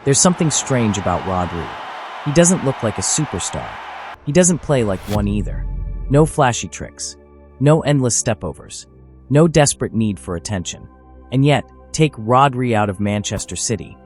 There's something strange about Rodri. He doesn't look like a superstar. He doesn't play like one either. No flashy tricks. No endless stepovers. No desperate need for attention. And yet, take Rodri out of Manchester City,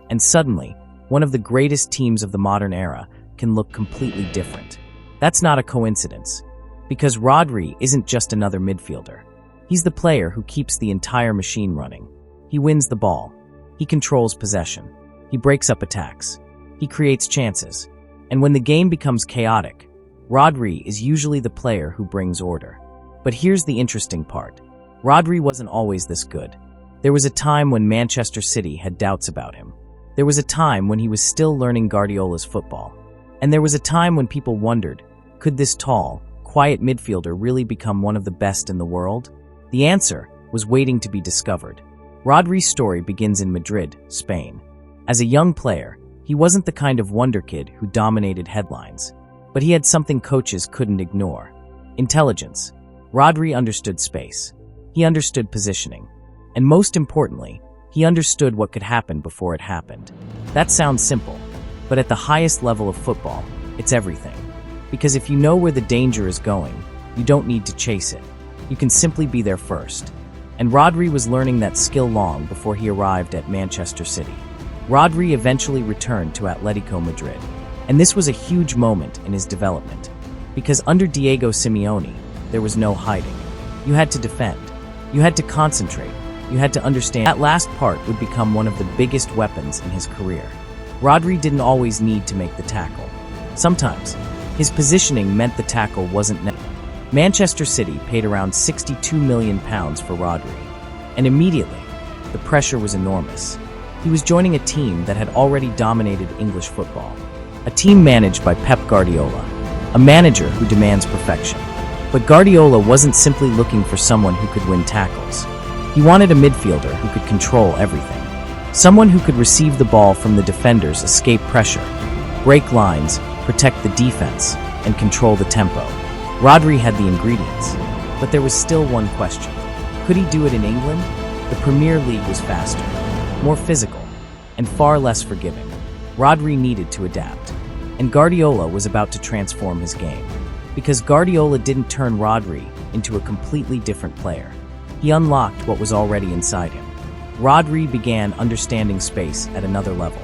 and suddenly, one of the greatest teams of the modern era can look completely different. That's not a coincidence, because Rodri isn't just another midfielder. He's the player who keeps the entire machine running. He wins the ball. He controls possession. He breaks up attacks. He creates chances. And when the game becomes chaotic, Rodri is usually the player who brings order. But here's the interesting part. Rodri wasn't always this good. There was a time when Manchester City had doubts about him. There was a time when he was still learning Guardiola's football. And there was a time when people wondered, could this tall, quiet midfielder really become one of the best in the world? The answer was waiting to be discovered. Rodri's story begins in Madrid, Spain. As a young player, he wasn't the kind of wonder kid who dominated headlines. But he had something coaches couldn't ignore. Intelligence. Rodri understood space. He understood positioning. And most importantly, he understood what could happen before it happened. That sounds simple, but at the highest level of football, it's everything. Because if you know where the danger is going, you don't need to chase it. You can simply be there first. And Rodri was learning that skill long before he arrived at Manchester City. Rodri eventually returned to Atletico Madrid. And this was a huge moment in his development. Because under Diego Simeone, there was no hiding. You had to defend. You had to concentrate. You had to understand. That last part would become one of the biggest weapons in his career. Rodri didn't always need to make the tackle. Sometimes, his positioning meant the tackle wasn't necessary. Manchester City paid around £62 million for Rodri. And immediately, the pressure was enormous. He was joining a team that had already dominated English football. A team managed by Pep Guardiola, a manager who demands perfection. But Guardiola wasn't simply looking for someone who could win tackles. He wanted a midfielder who could control everything. Someone who could receive the ball from the defenders, escape pressure, break lines, protect the defense, and control the tempo. Rodri had the ingredients, but there was still one question. Could he do it in England? The Premier League was faster, more physical, and far less forgiving. Rodri needed to adapt, and Guardiola was about to transform his game. Because Guardiola didn't turn Rodri into a completely different player. He unlocked what was already inside him. Rodri began understanding space at another level.